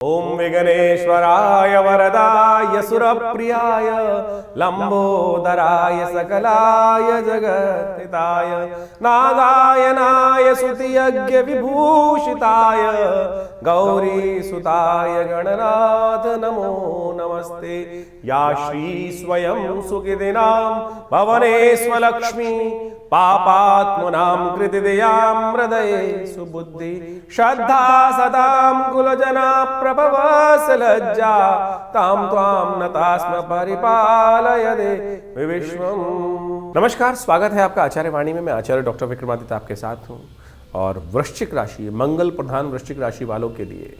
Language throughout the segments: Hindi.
ओम विघ्नेश्वराय वरदाय सुरप्रियाय लंबोदराय सकलाय जगत्हिताय नागायनाय स्तुतियज्ञ विभूषिताय गौरीसुताय गणनाथ नमो नमस्ते। या श्री स्वयं सुखिदिनां भवनेश्वलक्ष्मी पापात्मनां कृतिदयां हृदये सुबुद्धि श्रद्धा सदां कुलजना प्रभवस लज्जा ताम त्वाम नतास्म परिपालय दे विश्वम। नमस्कार, स्वागत है आपका आचार्य वाणी में। मैं आचार्य डॉक्टर विक्रमादित्य आपके साथ हूँ। और वृश्चिक राशि, मंगल प्रधान वृश्चिक राशि वालों के लिए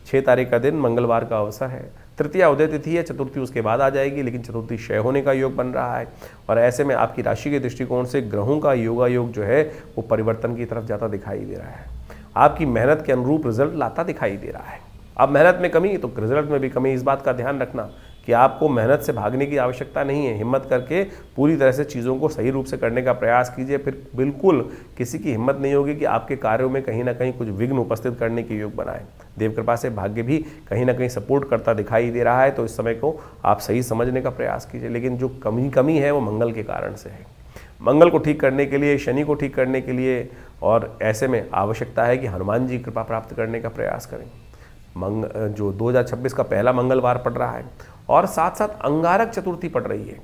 6 तारीख का दिन मंगलवार का अवसर है। तृतीया उदय तिथि है, चतुर्थी उसके बाद आ जाएगी, लेकिन चतुर्थी क्षय होने का योग बन रहा है। और ऐसे में आपकी राशि के दृष्टिकोण से ग्रहों का योगायोग जो है वो परिवर्तन की तरफ जाता दिखाई दे रहा है। आपकी मेहनत के अनुरूप रिजल्ट लाता दिखाई दे रहा है। अब मेहनत में कमी तो रिजल्ट में भी कमी। इस बात का ध्यान रखना कि आपको मेहनत से भागने की आवश्यकता नहीं है। हिम्मत करके पूरी तरह से चीज़ों को सही रूप से करने का प्रयास कीजिए। फिर बिल्कुल किसी की हिम्मत नहीं होगी कि आपके कार्यों में कहीं ना कहीं कुछ विघ्न उपस्थित करने के योग बनाए। देव कृपा से भाग्य भी कहीं ना कहीं सपोर्ट करता दिखाई दे रहा है, तो इस समय को आप सही समझने का प्रयास कीजिए। लेकिन जो कमी है वो मंगल के कारण से है। मंगल को ठीक करने के लिए, शनि को ठीक करने के लिए, और ऐसे में आवश्यकता है कि हनुमान जी कृपा प्राप्त करने का प्रयास करें। जो 2026 का पहला मंगलवार पड़ रहा है और साथ साथ अंगारक चतुर्थी पड़ रही है।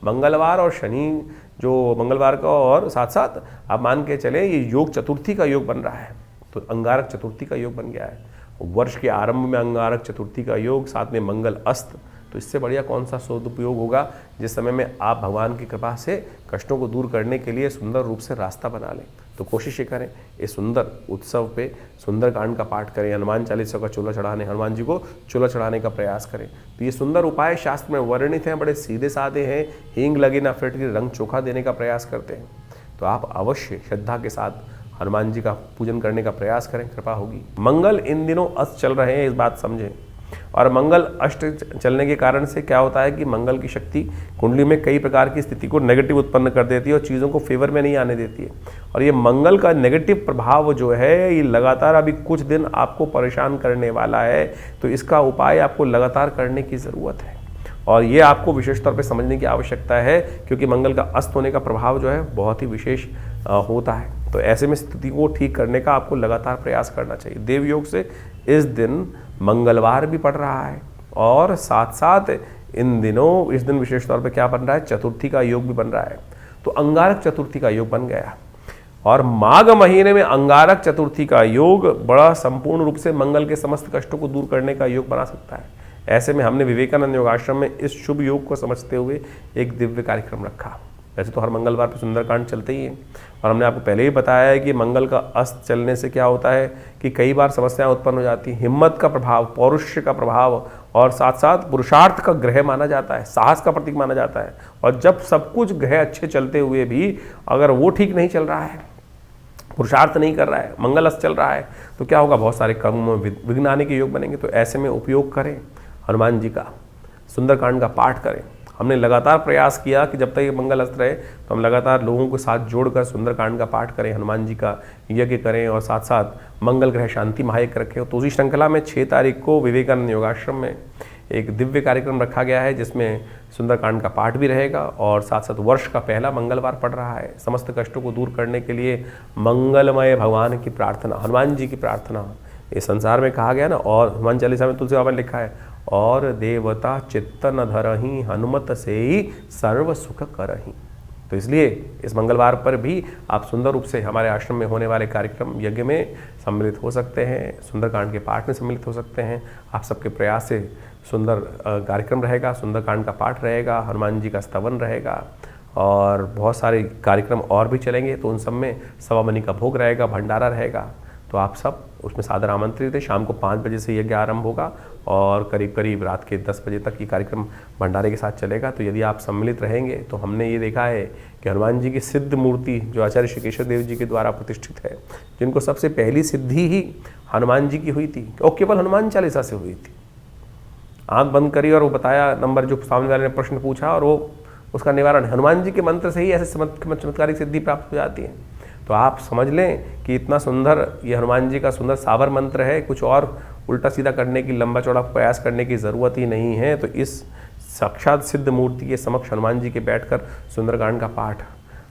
मंगलवार और शनि जो मंगलवार का, और साथ साथ आप मान के चले ये योग चतुर्थी का योग बन रहा है, तो अंगारक चतुर्थी का योग बन गया है। वर्ष के आरंभ में अंगारक चतुर्थी का योग, साथ में मंगल अस्त, तो इससे बढ़िया कौन सा सदुपयोग होगा जिस समय में आप भगवान की कृपा से कष्टों को दूर करने के लिए सुंदर रूप से रास्ता बना लें। तो कोशिश ये करें, इस सुंदर उत्सव पे सुंदरकांड का पाठ करें, हनुमान चालीसा का चूल्हा चढ़ाने, हनुमान जी को चूल्हा चढ़ाने का प्रयास करें। तो ये सुंदर उपाय शास्त्र में वर्णित हैं, बड़े सीधे साधे हैं। हींग लगे ना फिट के रंग चोखा देने का प्रयास करते हैं। तो आप अवश्य श्रद्धा के साथ हनुमान जी का पूजन करने का प्रयास करें, कृपा होगी। मंगल इन दिनों अस्त चल रहे हैं, इस बात समझें। और मंगल अष्ट चलने के कारण से क्या होता है कि मंगल की शक्ति कुंडली में कई प्रकार की स्थिति को नेगेटिव उत्पन्न कर देती है और चीज़ों को फेवर में नहीं आने देती है। और ये मंगल का नेगेटिव प्रभाव जो है ये लगातार अभी कुछ दिन आपको परेशान करने वाला है। तो इसका उपाय आपको लगातार करने की ज़रूरत है और ये आपको विशेष तौर पे समझने की आवश्यकता है, क्योंकि मंगल का अस्त होने का प्रभाव जो है बहुत ही विशेष होता है। तो ऐसे में स्थिति को ठीक करने का आपको लगातार प्रयास करना चाहिए। देव योग से इस दिन मंगलवार भी पड़ रहा है और साथ साथ इस दिन विशेष तौर पे क्या बन रहा है, चतुर्थी का योग भी बन रहा है। तो अंगारक चतुर्थी का योग बन गया और माघ महीने में अंगारक चतुर्थी का योग बड़ा संपूर्ण रूप से मंगल के समस्त कष्टों को दूर करने का योग बना सकता है। ऐसे में हमने विवेकानंद योगाश्रम में इस शुभ योग को समझते हुए एक दिव्य कार्यक्रम रखा। वैसे तो हर मंगलवार पर सुंदरकांड चलते ही हैं और हमने आपको पहले ही बताया है कि मंगल का अस्त चलने से क्या होता है कि कई बार समस्याएं उत्पन्न हो जाती हैं। हिम्मत का प्रभाव, पौरुष का प्रभाव और साथ साथ पुरुषार्थ का ग्रह माना जाता है, साहस का प्रतीक माना जाता है। और जब सब कुछ ग्रह अच्छे चलते हुए भी अगर वो ठीक नहीं चल रहा है, पुरुषार्थ नहीं कर रहा है, मंगल अस्त चल रहा है, तो क्या होगा, बहुत सारे कर्मों में विघ्न आने के योग बनेंगे। तो ऐसे में उपयोग करें हनुमान जी का, सुंदरकांड का पाठ करें। हमने लगातार प्रयास किया कि जब तक ये मंगल अस्त रहे तो हम लगातार लोगों को साथ जोड़कर सुंदरकांड का पाठ करें, हनुमान जी का यज्ञ करें और साथ साथ मंगल ग्रह शांति महायज्ञ रखें। तो उसी श्रृंखला में 6 तारीख को विवेकानंद योगाश्रम में एक दिव्य कार्यक्रम रखा गया है, जिसमें सुंदरकांड का पाठ भी रहेगा और साथ साथ वर्ष का पहला मंगलवार पड़ रहा है। समस्त कष्टों को दूर करने के लिए मंगलमय भगवान की प्रार्थना, हनुमान जी की प्रार्थना इस संसार में कहा गया ना। और हनुमान चालीसा में तुलसी बाबा ने लिखा है, और देवता चित्त न धरहि हनुमत से ही सर्व सुख करहि। तो इसलिए इस मंगलवार पर भी आप सुंदर रूप से हमारे आश्रम में होने वाले कार्यक्रम यज्ञ में सम्मिलित हो सकते हैं, सुंदरकांड के पाठ में सम्मिलित हो सकते हैं। आप सबके प्रयास से सुंदर कार्यक्रम रहेगा, सुंदरकांड का पाठ रहेगा, हनुमान जी का स्तवन रहेगा और बहुत सारे कार्यक्रम और भी चलेंगे। तो उन सब में सवा मनी का भोग रहेगा, भंडारा रहेगा। तो आप सब उसमें सादर आमंत्रित है। शाम को 5 बजे से यज्ञ आरंभ होगा और करीब करीब रात के 10 बजे तक ये कार्यक्रम भंडारे के साथ चलेगा। तो यदि आप सम्मिलित रहेंगे तो हमने ये देखा है कि हनुमान जी की सिद्ध मूर्ति जो आचार्य श्री केशव देव जी के द्वारा प्रतिष्ठित है, जिनको सबसे पहली सिद्धि ही हनुमान जी की हुई थी और केवल हनुमान चालीसा से हुई थी। आँख बंद करी और वो बताया नंबर जो सामने वाले ने प्रश्न पूछा और वो उसका निवारण हनुमान जी के मंत्र से ही ऐसे चमत्कारिक सिद्धि प्राप्त हो जाती है। तो आप समझ लें कि इतना सुंदर ये हनुमान जी का सुंदर सावर मंत्र है, कुछ और उल्टा सीधा करने की, लंबा चौड़ा प्रयास करने की ज़रूरत ही नहीं है। तो इस साक्षात सिद्ध मूर्ति के समक्ष हनुमान जी के बैठकर सुंदरकांड का पाठ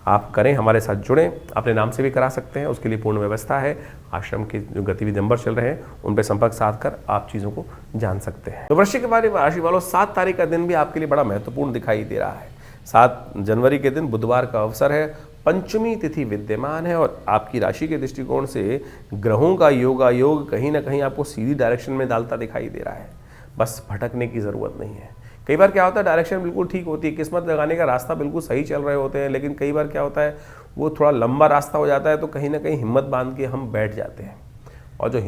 आप करें, हमारे साथ जुड़ें। अपने नाम से भी करा सकते हैं, उसके लिए पूर्ण व्यवस्था है। आश्रम के जो गतिविधि नंबर चल रहे हैं उन पर संपर्क साध कर आप चीज़ों को जान सकते हैं। तो वृश्चिक राशि वालों, 7 तारीख का दिन भी आपके लिए बड़ा महत्वपूर्ण दिखाई दे रहा है। 7 जनवरी के दिन बुधवार का अवसर है, पंचमी तिथि विद्यमान है और आपकी राशि के दृष्टिकोण से ग्रहों का योगायोग कहीं ना कहीं आपको सीधी डायरेक्शन में डालता दिखाई दे रहा है। बस भटकने की ज़रूरत नहीं है। कई बार क्या होता है, डायरेक्शन बिल्कुल ठीक होती है, किस्मत लगाने का रास्ता बिल्कुल सही चल रहे होते हैं, लेकिन कई बार क्या होता है वो थोड़ा लंबा रास्ता हो जाता है तो कहीं ना कहीं हिम्मत बांध के हम बैठ जाते हैं। और जो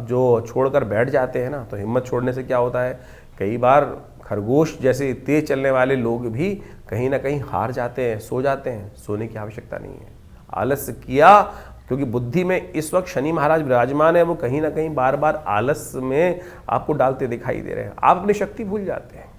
जो छोड़कर बैठ जाते हैं ना, तो हिम्मत छोड़ने से क्या होता है, कई बार खरगोश जैसे तेज चलने वाले लोग भी कहीं ना कहीं हार जाते हैं, सो जाते हैं। सोने की आवश्यकता नहीं है। आलस्य किया, क्योंकि बुद्धि में इस वक्त शनि महाराज विराजमान है, वो कहीं ना कहीं बार बार आलस्य में आपको डालते दिखाई दे रहे हैं। आप अपनी शक्ति भूल जाते हैं।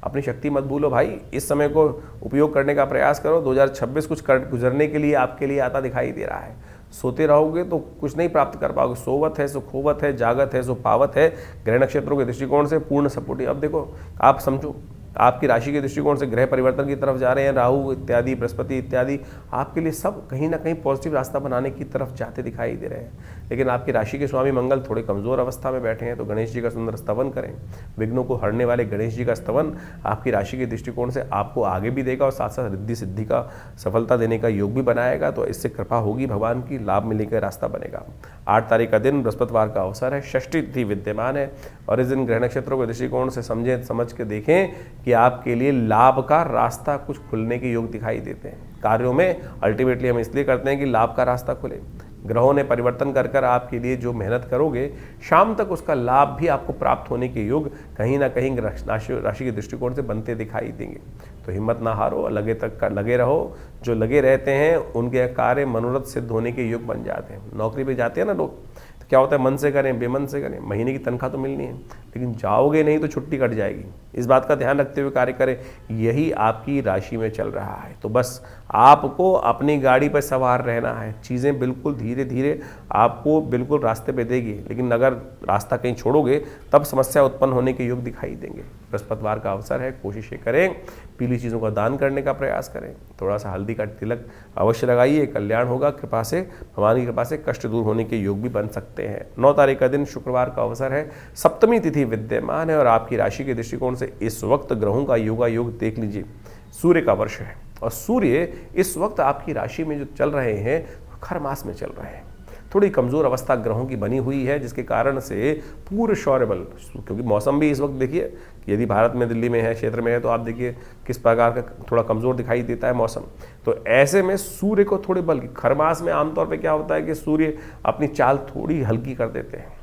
अपनी शक्ति मत भूलो भाई, इस समय को उपयोग करने का प्रयास करो। 2026 कुछ गुजरने के लिए आपके लिए आता दिखाई दे रहा है। सोते रहोगे तो कुछ नहीं प्राप्त कर पाओगे। सोवत है सो खोवत है, जागत है सो पावत है। ग्रह नक्षत्रों के दृष्टिकोण से पूर्ण सपोर्टिव। अब देखो, आप समझो आपकी राशि के दृष्टिकोण से ग्रह परिवर्तन की तरफ जा रहे हैं, राहु इत्यादि, बृहस्पति इत्यादि, आपके लिए सब कहीं ना कहीं पॉजिटिव रास्ता बनाने की तरफ जाते दिखाई दे रहे हैं। लेकिन आपकी राशि के स्वामी मंगल थोड़े कमजोर अवस्था में बैठे हैं, तो गणेश जी का सुंदर स्तवन करें। विघ्नों को हरने वाले गणेश जी का स्तवन आपकी राशि के दृष्टिकोण से आपको आगे भी देगा और साथ साथ रिद्धि सिद्धि का, सफलता देने का योग भी बनाएगा। तो इससे कृपा होगी भगवान की, लाभ मिलने का रास्ता बनेगा। 8 तारीख का दिन बृहस्पतिवार का अवसर है, षष्ठी तिथि विद्यमान है और इस दिन ग्रह नक्षत्रों के दृष्टिकोण से समझ के देखें कि आपके लिए लाभ का रास्ता कुछ खुलने के योग दिखाई देते हैं। कार्यों में अल्टीमेटली हम इसलिए करते हैं कि लाभ का रास्ता खुले। ग्रहों ने परिवर्तन कर आपके लिए जो मेहनत करोगे, शाम तक उसका लाभ भी आपको प्राप्त होने के योग कहीं ना कहीं राशि के दृष्टिकोण से बनते दिखाई देंगे। तो हिम्मत ना हारो, लगे रहो। जो लगे रहते हैं उनके कार्य मनोरथ सिद्ध होने के योग बन जाते हैं। नौकरी पे जाते हैं ना लोग, तो क्या होता है, मन से करें बेमन से करें, महीने की तनख्वाह तो मिलनी है, लेकिन जाओगे नहीं तो छुट्टी कट जाएगी। इस बात का ध्यान रखते हुए कार्य करें। यही आपकी राशि में चल रहा है। तो बस आपको अपनी गाड़ी पर सवार रहना है। चीज़ें बिल्कुल धीरे धीरे आपको बिल्कुल रास्ते पे देगी, लेकिन अगर रास्ता कहीं छोड़ोगे तब समस्या उत्पन्न होने के योग दिखाई देंगे। बृहस्पतिवार का अवसर है, कोशिशें करें, पीली चीज़ों का दान करने का प्रयास करें। थोड़ा सा हल्दी का तिलक अवश्य लगाइए, कल्याण होगा। कृपा से, भगवान की कृपा से कष्ट दूर होने के योग भी बन सकते हैं। 9 तारीख का दिन शुक्रवार का अवसर है, सप्तमी तिथि विद्यमान है और आपकी राशि के दृष्टिकोण से इस वक्त ग्रहों का योग देख लीजिए। सूर्य का वर्ष है और सूर्य इस वक्त आपकी राशि में जो चल रहे हैं, खर मास में चल रहे हैं। थोड़ी कमज़ोर अवस्था ग्रहों की बनी हुई है, जिसके कारण से पूर्ण शौर्यबल, क्योंकि मौसम भी इस वक्त देखिए, यदि भारत में, दिल्ली में है, क्षेत्र में है, तो आप देखिए किस प्रकार का थोड़ा कमज़ोर दिखाई देता है मौसम। तो ऐसे में सूर्य को थोड़े बल, खरमास में आमतौर पे क्या होता है कि सूर्य अपनी चाल थोड़ी हल्की कर देते हैं।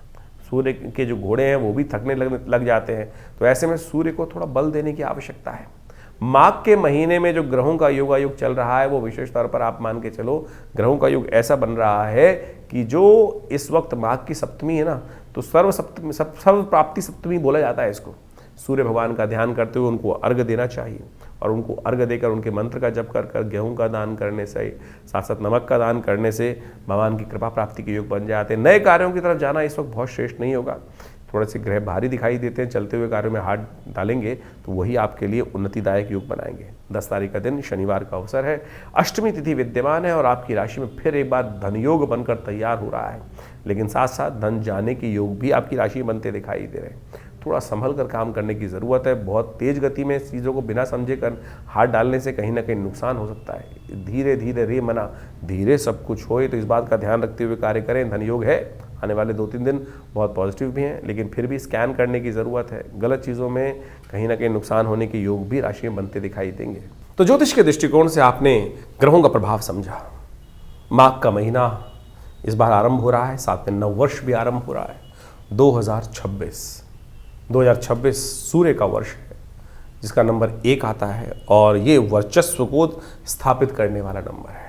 सूर्य के जो घोड़े हैं वो भी थकने लग जाते हैं। तो ऐसे में सूर्य को थोड़ा बल देने की आवश्यकता है। माघ के महीने में जो ग्रहों का योगायोग चल रहा है, वो विशेष तौर पर आप मान के चलो, ग्रहों का योग ऐसा बन रहा है कि जो इस वक्त माघ की सप्तमी है ना, तो सर्व प्राप्ति सप्तमी बोला जाता है इसको। सूर्य भगवान का ध्यान करते हुए उनको अर्घ्य देना चाहिए और उनको अर्घ्य देकर उनके मंत्र का जप कर गेहूं का दान करने से, साथ साथ नमक का दान करने से भगवान की कृपा प्राप्ति के योग बन जाते हैं। नए कार्यों की तरफ जाना इस वक्त बहुत श्रेष्ठ नहीं होगा। थोड़े से ग्रह भारी दिखाई देते हैं, चलते हुए कार्यों में हाथ डालेंगे तो वही आपके लिए उन्नतिदायक योग बनाएंगे। 10 तारीख का दिन शनिवार का अवसर है, अष्टमी तिथि विद्यमान है और आपकी राशि में फिर एक बार धन योग बनकर तैयार हो रहा है, लेकिन साथ साथ धन जाने के योग भी आपकी राशि में बनते दिखाई दे रहे हैं। थोड़ा संभल कर काम करने की ज़रूरत है। बहुत तेज गति में चीज़ों को बिना समझे कर हाथ डालने से कहीं ना कहीं नुकसान हो सकता है। धीरे धीरे रे मना धीरे सब कुछ होए, तो इस बात का ध्यान रखते हुए कार्य करें। धन योग है, आने वाले 2-3 दिन बहुत पॉजिटिव भी हैं, लेकिन फिर भी स्कैन करने की ज़रूरत है। गलत चीज़ों में कहीं ना कहीं नुकसान होने के योग भी राशि में बनते दिखाई देंगे। तो ज्योतिष के दृष्टिकोण से आपने ग्रहों का प्रभाव समझा। माघ का महीना इस बार आरंभ हो रहा है, साथ में नव वर्ष भी आरंभ हो रहा है। 2026 सूर्य का वर्ष है, जिसका नंबर 1 आता है और ये वर्चस्व को स्थापित करने वाला नंबर है।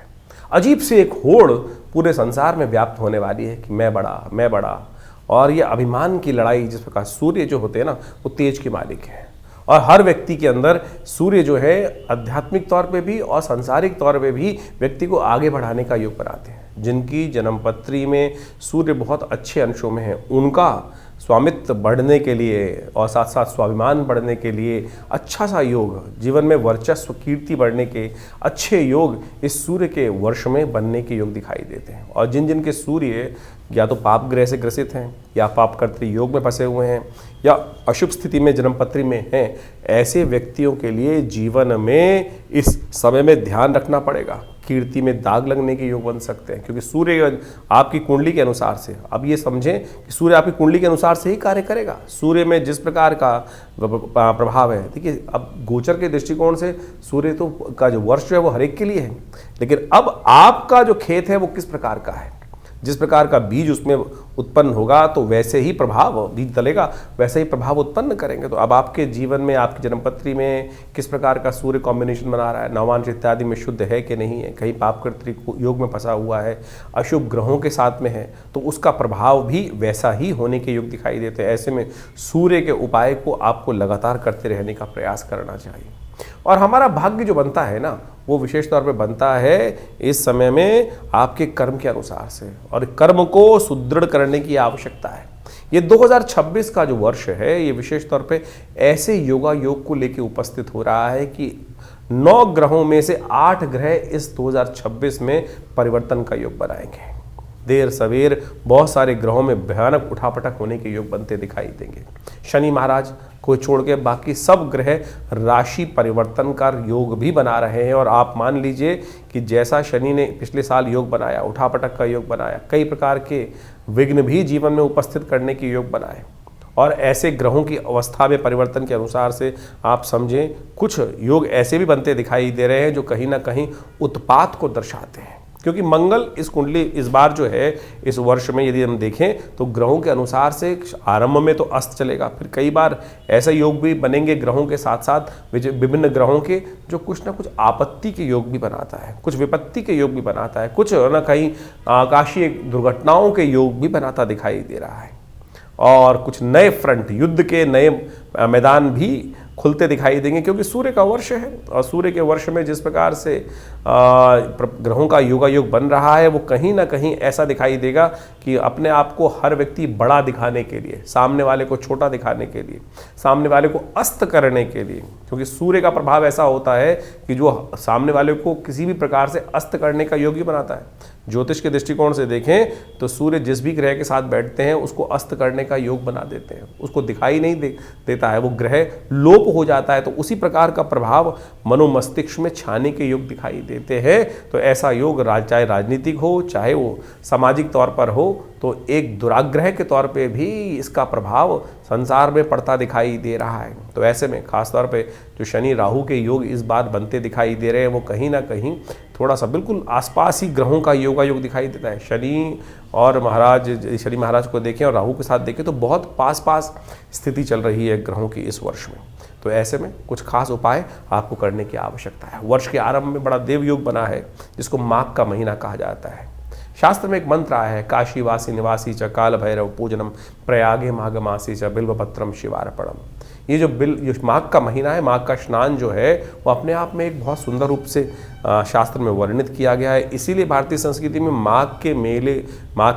अजीब से एक होड़ पूरे संसार में व्याप्त होने वाली है कि मैं बड़ा, और ये अभिमान की लड़ाई, जिस प्रकार सूर्य जो होते हैं ना, वो तेज के मालिक हैं और हर व्यक्ति के अंदर सूर्य जो है आध्यात्मिक तौर पे भी और सांसारिक तौर पे भी व्यक्ति को आगे बढ़ाने का योग बनाते हैं। जिनकी जन्मपत्री में सूर्य बहुत अच्छे अंशों में है, उनका स्वामित्व बढ़ने के लिए और साथ साथ स्वाभिमान बढ़ने के लिए अच्छा सा योग, जीवन में वर्चस्व कीर्ति बढ़ने के अच्छे योग इस सूर्य के वर्ष में बनने के योग दिखाई देते हैं। और जिन जिन के सूर्य या तो पाप ग्रह से ग्रसित हैं या पाप कर्तृ योग में फंसे हुए हैं या अशुभ स्थिति में जन्मपत्री में हैं, ऐसे व्यक्तियों के लिए जीवन में इस समय में ध्यान रखना पड़ेगा। कीर्ति में दाग लगने के योग बन सकते हैं, क्योंकि सूर्य आपकी कुंडली के अनुसार से, अब ये समझें कि सूर्य आपकी कुंडली के अनुसार से ही कार्य करेगा। सूर्य में जिस प्रकार का प्रभाव है, देखिए अब गोचर के दृष्टिकोण से सूर्य तो का जो वर्ष है वो हर एक के लिए है, लेकिन अब आपका जो खेत है वो किस प्रकार का है, जिस प्रकार का बीज उसमें उत्पन्न होगा तो वैसे ही प्रभाव, बीज डलेगा वैसे ही प्रभाव उत्पन्न करेंगे। तो अब आपके जीवन में, आपकी जन्मपत्री में किस प्रकार का सूर्य कॉम्बिनेशन बना रहा है, नवांश इत्यादि में शुद्ध है कि नहीं है, कहीं पाप कर्तृ योग में फंसा हुआ है, अशुभ ग्रहों के साथ में है, तो उसका प्रभाव भी वैसा ही होने के योग दिखाई देते हैं। ऐसे में सूर्य के उपाय को आपको लगातार करते रहने का प्रयास करना चाहिए। और हमारा भाग्य जो बनता है ना, वो विशेष तौर पे बनता है इस समय में आपके कर्म के अनुसार से, और कर्म को सुदृढ़ करने की आवश्यकता है। ये 2026 का जो वर्ष है, ये विशेष तौर पे ऐसे योगा योग को लेके उपस्थित हो रहा है कि 9 ग्रहों में से 8 ग्रह इस 2026 में परिवर्तन का योग बनाएंगे। देर सवेर बहुत सारे ग्रहों में भयानक उठापटक होने के योग बनते दिखाई देंगे। शनि महाराज को छोड़ के बाकी सब ग्रह राशि परिवर्तन का योग भी बना रहे हैं। और आप मान लीजिए कि जैसा शनि ने पिछले साल योग बनाया, उठापटक का योग बनाया, कई प्रकार के विघ्न भी जीवन में उपस्थित करने के योग बनाए, और ऐसे ग्रहों की अवस्था में परिवर्तन के अनुसार से आप समझें कुछ योग ऐसे भी बनते दिखाई दे रहे हैं जो कहीं ना कहीं उत्पात को दर्शाते हैं। क्योंकि मंगल इस कुंडली इस बार जो है, इस वर्ष में यदि हम देखें तो ग्रहों के अनुसार से आरंभ में तो अस्त चलेगा, फिर कई बार ऐसे योग भी बनेंगे ग्रहों के साथ साथ विभिन्न ग्रहों के, जो कुछ ना कुछ आपत्ति के योग भी बनाता है, कुछ विपत्ति के योग भी बनाता है, कुछ ना कहीं आकाशीय दुर्घटनाओं के योग भी बनाता दिखाई दे रहा है, और कुछ नए फ्रंट, युद्ध के नए मैदान भी खुलते दिखाई देंगे। क्योंकि सूर्य का वर्ष है, और सूर्य के वर्ष में जिस प्रकार से ग्रहों का योगा योग बन रहा है, वो कहीं ना कहीं ऐसा दिखाई देगा कि अपने आप को हर व्यक्ति बड़ा दिखाने के लिए, सामने वाले को छोटा दिखाने के लिए, सामने वाले को अस्त करने के लिए, क्योंकि सूर्य का प्रभाव ऐसा होता है कि जो सामने वाले को किसी भी प्रकार से अस्त करने का योग ही बनाता है। ज्योतिष के दृष्टिकोण से देखें तो सूर्य जिस भी ग्रह के साथ बैठते हैं उसको अस्त करने का योग बना देते हैं, उसको दिखाई नहीं देता है, वो ग्रह लोप हो जाता है। तो उसी प्रकार का प्रभाव मनोमस्तिष्क में छाने के योग दिखाई देते हैं। तो ऐसा योग चाहे राजनीतिक हो, चाहे वो सामाजिक तौर पर हो, तो एक दुराग्रह के तौर पे भी इसका प्रभाव संसार में पड़ता दिखाई दे रहा है। तो ऐसे में खासतौर पे जो शनि राहु के योग इस बार बनते दिखाई दे रहे हैं, वो कहीं ना कहीं थोड़ा सा बिल्कुल आसपास ही ग्रहों का योगा योग दिखाई देता है। शनि महाराज को देखें और राहु के साथ देखें तो बहुत पास पास स्थिति चल रही है ग्रहों की इस वर्ष में। तो ऐसे में कुछ खास उपाय आपको करने की आवश्यकता है। वर्ष के आरंभ में बड़ा देव योग बना है, जिसको माघ का महीना कहा जाता है। शास्त्र में एक मंत्र आया है, काशीवासी निवासी च काल भैरव पूजनम प्रयागे माघ मासी च बिल्वपत्रम शिवार्पणम। ये जो माघ का महीना है, माघ का स्नान जो है, वो अपने आप में एक बहुत सुंदर रूप से शास्त्र में वर्णित किया गया है। इसीलिए भारतीय संस्कृति में माघ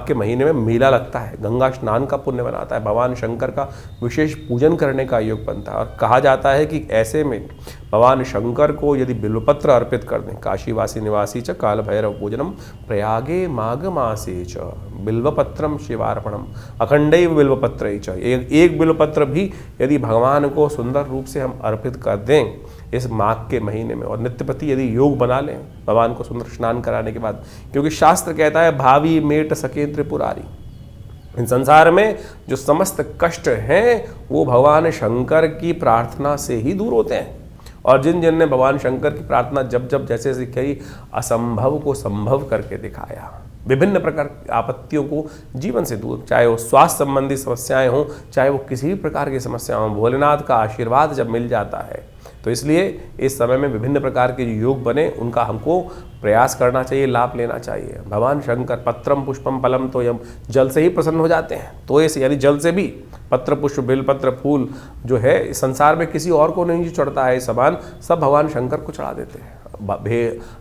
के महीने में मेला लगता है, गंगा स्नान का पुण्य बनाता है, भगवान शंकर का विशेष पूजन करने का योग बनता है। और कहा जाता है कि ऐसे में भगवान शंकर को यदि बिल्वपत्र अर्पित कर दें, काशीवासी निवासी च काल भैरव पूजनम प्रयागे माघ मासे च बिल्वपत्रम शिवार्पणम अखंडैव बिल्वपत्र च। एक बिल्वपत्र भी यदि भगवान को सुंदर रूप से हम अर्पित कर दें इस माघ के महीने में, और नित्य प्रति यदि योग बना लें भगवान को सुंदर स्नान कराने के बाद, क्योंकि शास्त्र कहता है भावी मेट सके त्रिपुरारी, इन संसार में जो समस्त कष्ट हैं वो भगवान शंकर की प्रार्थना से ही दूर होते हैं। और जिन जिन ने भगवान शंकर की प्रार्थना जब जब जैसे से कही, असंभव को संभव करके दिखाया, विभिन्न प्रकार की आपत्तियों को जीवन से दूर, चाहे वो स्वास्थ्य संबंधी समस्याएं हों, चाहे वो किसी भी प्रकार की समस्या हों, भोलेनाथ का आशीर्वाद जब मिल जाता है। तो इसलिए इस समय में विभिन्न प्रकार के जो योग बने उनका हमको प्रयास करना चाहिए, लाभ लेना चाहिए। भगवान शंकर पत्रम पुष्पम फलम तो यम, जल से ही प्रसन्न हो जाते हैं। तो इस यानी जल से भी पत्र पुष्प बेलपत्र फूल जो है इस संसार में किसी और को नहीं चढ़ता है, सामान सब भगवान शंकर को चढ़ा देते हैं।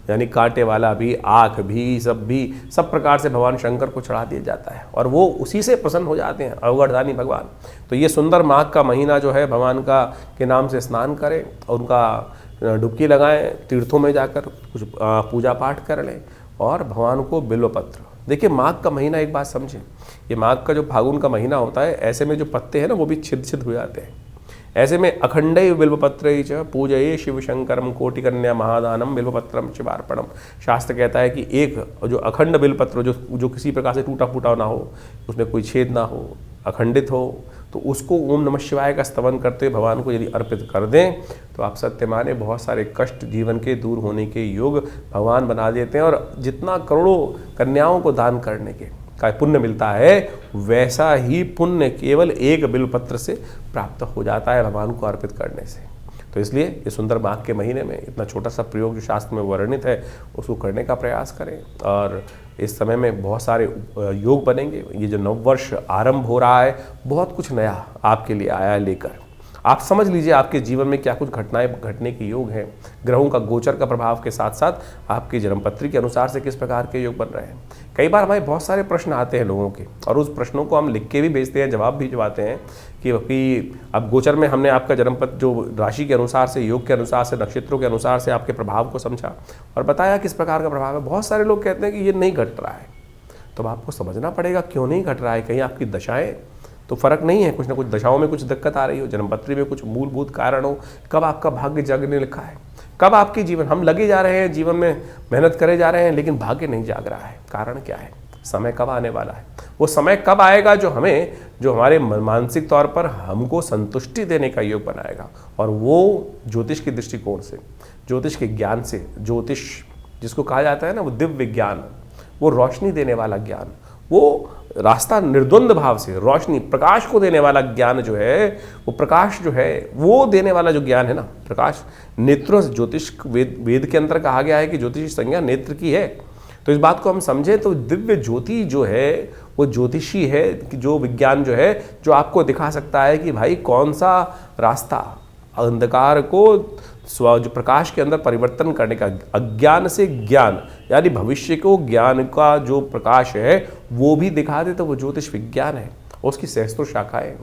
यानी कांटे वाला भी, आँख भी, सब प्रकार से भगवान शंकर को चढ़ा दिया जाता है और वो उसी से प्रसन्न हो जाते हैं, अवगढ़दानी भगवान। तो ये सुंदर माघ का महीना जो है, भगवान का के नाम से स्नान करें और उनका डुबकी लगाएं, तीर्थों में जाकर कुछ पूजा पाठ कर लें और भगवान को बिल्वपत्र। देखिए माघ का महीना एक बात समझें, ये माघ का जो फागुन का महीना होता है, ऐसे में जो पत्ते हैं ना वो भी छिद हो जाते हैं। ऐसे में अखंडैव बिल्वपत्रैः च पूजये शिव शंकरम कोटिकन्या महादानम बिल्वपत्रम शिवार्पणम। शास्त्र कहता है कि एक जो अखंड बिल्वपत्र जो किसी प्रकार से टूटा फूटा ना हो, उसमें कोई छेद ना हो, अखंडित हो, तो उसको ओम नमः शिवाय का स्तवन करते हुए भगवान को यदि अर्पित कर दें तो आप सत्य माने बहुत सारे कष्ट जीवन के दूर होने के योग भगवान बना देते हैं। और जितना करोड़ों कन्याओं को दान करने के का पुण्य मिलता है, वैसा ही पुण्य केवल एक बिल्वपत्र से प्राप्त हो जाता है भगवान को अर्पित करने से। तो इसलिए ये सुंदर माघ के महीने में इतना छोटा सा प्रयोग जो शास्त्र में वर्णित है उसको करने का प्रयास करें। और इस समय में बहुत सारे योग बनेंगे। ये जो नववर्ष आरंभ हो रहा है, बहुत कुछ नया आपके लिए आया है लेकर। आप समझ लीजिए आपके जीवन में क्या कुछ घटनाएं घटने के योग हैं। ग्रहों का गोचर का प्रभाव के साथ साथ आपकी जन्मपत्री के अनुसार से किस प्रकार के योग बन रहे हैं। कई बार हमारे बहुत सारे प्रश्न आते हैं लोगों के और उस प्रश्नों को हम लिख के भी भेजते हैं, जवाब भी भिजवाते हैं कि अब गोचर में हमने आपका जन्मपत्र जो राशि के अनुसार से, योग के अनुसार से, नक्षत्रों के अनुसार से आपके प्रभाव को समझा और बताया किस प्रकार का प्रभाव है। बहुत सारे लोग कहते हैं कि ये नहीं घट रहा है, तो आपको समझना पड़ेगा क्यों नहीं घट रहा है। कहीं आपकी दशाएं तो फर्क नहीं है, कुछ ना कुछ दशाओं में कुछ दिक्कत आ रही हो, जन्मपत्री में कुछ मूलभूत कारण हो, कब आपका भाग्य जागने लिखा है, कब आपके जीवन, हम लगे जा रहे हैं जीवन में, मेहनत करे जा रहे हैं लेकिन भाग्य नहीं जाग रहा है। कारण क्या है? समय कब आने वाला है? वो समय कब आएगा जो हमारे मानसिक तौर पर हमको संतुष्टि देने का योग बनाएगा। और वो ज्योतिष के दृष्टिकोण से, ज्योतिष के ज्ञान से, ज्योतिष जिसको कहा जाता है ना, वो दिव्य ज्ञान, वो रोशनी देने वाला ज्ञान, वो रास्ता निर्द्वंद भाव से रोशनी प्रकाश को देने वाला ज्ञान जो है, वो प्रकाश जो है वो देने वाला जो ज्ञान है ना, प्रकाश नेत्रों से, ज्योतिष वेद के अंदर कहा गया है कि ज्योतिष की संज्ञा नेत्र की है। तो इस बात को हम समझें तो दिव्य ज्योति जो है वो ज्योतिषी है कि जो विज्ञान जो है जो आपको दिखा सकता है कि भाई कौन सा रास्ता अंधकार को जो प्रकाश के अंदर परिवर्तन करने का, अज्ञान से ज्ञान यानी भविष्य को ज्ञान का जो प्रकाश है वो भी दिखा दे, तो वो ज्योतिष विज्ञान है। उसकी सहस्त्रों शाखाएं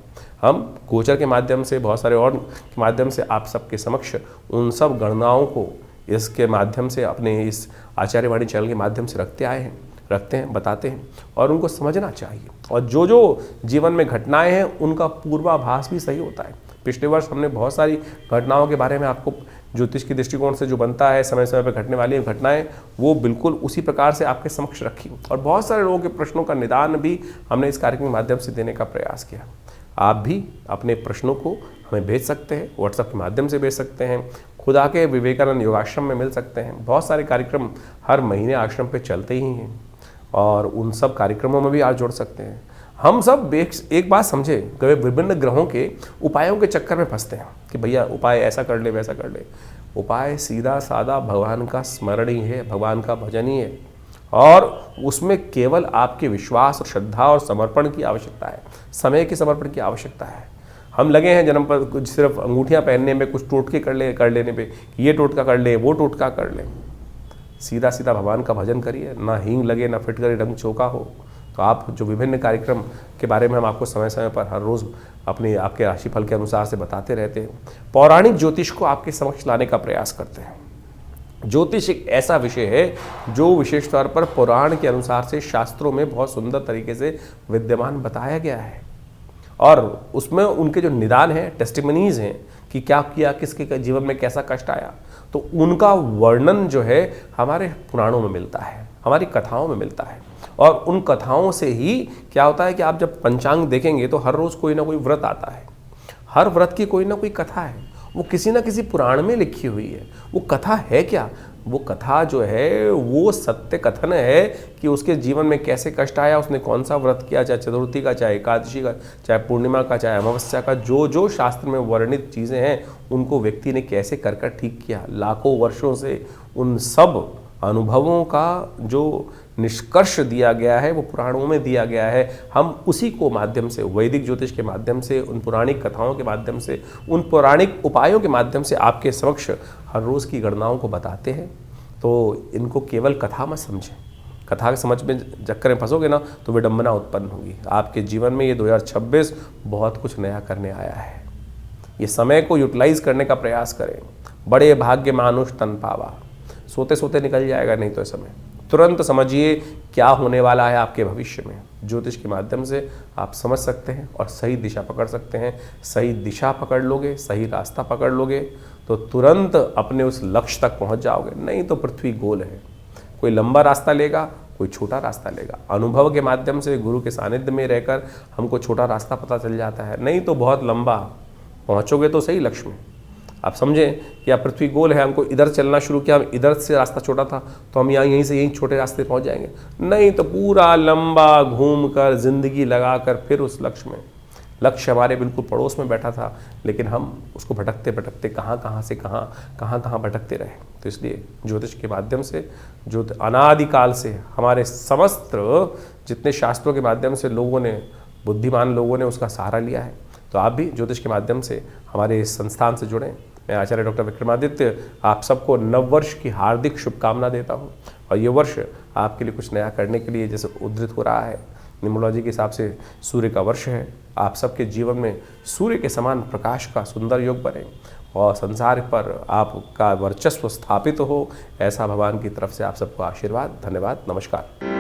हम गोचर के माध्यम से, बहुत सारे और के माध्यम से आप सबके समक्ष उन सब गणनाओं को इसके माध्यम से, अपने इस आचार्यवाणी चैनल के माध्यम से रखते हैं, बताते हैं और उनको समझना चाहिए। और जो जीवन में घटनाएं हैं उनका पूर्वाभास भी सही होता है। पिछले वर्ष हमने बहुत सारी घटनाओं के बारे में आपको ज्योतिष के दृष्टिकोण से जो बनता है, समय समय पर घटने वाली घटनाएं, वो बिल्कुल उसी प्रकार से आपके समक्ष रखी और बहुत सारे लोगों के प्रश्नों का निदान भी हमने इस कार्यक्रम के माध्यम से देने का प्रयास किया। आप भी अपने प्रश्नों को हमें भेज सकते हैं, व्हाट्सएप के माध्यम से भेज सकते हैं, खुद आके विवेकानंद योगाश्रम में मिल सकते हैं। बहुत सारे कार्यक्रम हर महीने आश्रम पे चलते ही हैं और उन सब कार्यक्रमों में भी आप जुड़ सकते हैं। हम सब एक बात समझे, कभी विभिन्न ग्रहों के उपायों के चक्कर में फंसते हैं कि भैया उपाय ऐसा कर ले, वैसा कर ले। उपाय सीधा साधा भगवान का स्मरण ही है, भगवान का भजन ही है और उसमें केवल आपके विश्वास और श्रद्धा और समर्पण की आवश्यकता है, समय के समर्पण की आवश्यकता है। हम लगे हैं जन्म पर कुछ सिर्फ अंगूठियां पहनने में, कुछ टोटके कर लेने पे, ये टोटका कर ले, वो टोटका कर ले। सीधा सीधा भगवान का भजन करिए, ना हींग लगे ना फिटकरी रंग चौका हो। तो आप जो विभिन्न कार्यक्रम के बारे में हम आपको समय समय पर हर रोज़ आपके राशिफल के अनुसार से बताते रहते हैं, पौराणिक ज्योतिष को आपके समक्ष लाने का प्रयास करते हैं। ज्योतिष एक ऐसा विषय है जो विशेष तौर पर पुराण के अनुसार से शास्त्रों में बहुत सुंदर तरीके से विद्यमान बताया गया है और उसमें उनके जो निदान हैं, टेस्टिमनीज हैं कि क्या किया, किसके जीवन में कैसा कष्ट आया, तो उनका वर्णन जो है हमारे पुराणों में मिलता है, हमारी कथाओं में मिलता है। और उन कथाओं से ही क्या होता है कि आप जब पंचांग देखेंगे तो हर रोज़ कोई ना कोई व्रत आता है, हर व्रत की कोई ना कोई कथा है, वो किसी ना किसी पुराण में लिखी हुई है। वो कथा है क्या? वो कथा जो है वो सत्य कथन है कि उसके जीवन में कैसे कष्ट आया, उसने कौन सा व्रत किया, चाहे चतुर्थी का, चाहे एकादशी का, चाहे पूर्णिमा का, चाहे अमावस्या का, जो शास्त्र में वर्णित चीज़ें हैं उनको व्यक्ति ने कैसे कर ठीक किया। लाखों वर्षों से उन सब अनुभवों का जो निष्कर्ष दिया गया है वो पुराणों में दिया गया है। हम उसी को माध्यम से, वैदिक ज्योतिष के माध्यम से, उन पौराणिक कथाओं के माध्यम से, उन पौराणिक उपायों के माध्यम से आपके समक्ष हर रोज़ की गणनाओं को बताते हैं। तो इनको केवल कथा मत समझें। कथा के समझ में चक्कर में फंसोगे ना तो विडंबना उत्पन्न होगी। आपके जीवन में ये 2026 बहुत कुछ नया करने आया है। ये समय को यूटिलाइज करने का प्रयास करें। बड़े भाग्य मानुष तन पावा, सोते सोते निकल जाएगा नहीं तो समय। तुरंत समझिए क्या होने वाला है आपके भविष्य में। ज्योतिष के माध्यम से आप समझ सकते हैं और सही दिशा पकड़ सकते हैं। सही दिशा पकड़ लोगे, सही रास्ता पकड़ लोगे तो तुरंत अपने उस लक्ष्य तक पहुंच जाओगे। नहीं तो पृथ्वी गोल है, कोई लंबा रास्ता लेगा, कोई छोटा रास्ता लेगा। अनुभव के माध्यम से, गुरु के सानिध्य में रहकर हमको छोटा रास्ता पता चल जाता है, नहीं तो बहुत लंबा पहुंचोगे तो सही लक्ष्य में। आप समझें कि आप पृथ्वी गोल है, हमको इधर चलना शुरू किया, हम इधर से रास्ता छोटा था तो हम यहीं से यहीं छोटे रास्ते पहुंच जाएंगे। नहीं तो पूरा लंबा घूमकर, जिंदगी लगाकर फिर उस लक्ष्य में। लक्ष्य हमारे बिल्कुल पड़ोस में बैठा था, लेकिन हम उसको भटकते भटकते कहाँ से कहाँ भटकते रहे। तो इसलिए ज्योतिष के माध्यम से, जो अनादिकाल से हमारे समस्त जितने शास्त्रों के माध्यम से लोगों ने, बुद्धिमान लोगों ने उसका सहारा लिया है, तो आप भी ज्योतिष के माध्यम से हमारे इस संस्थान से जुड़ें। मैं आचार्य डॉक्टर विक्रमादित्य आप सबको नववर्ष की हार्दिक शुभकामना देता हूँ। और ये वर्ष आपके लिए कुछ नया करने के लिए जैसे उद्धृत हो रहा है, न्यूमरोलॉजी के हिसाब से सूर्य का वर्ष है। आप सबके जीवन में सूर्य के समान प्रकाश का सुंदर योग बने और संसार पर आपका वर्चस्व स्थापित हो, ऐसा भगवान की तरफ से आप सबको आशीर्वाद। धन्यवाद, नमस्कार।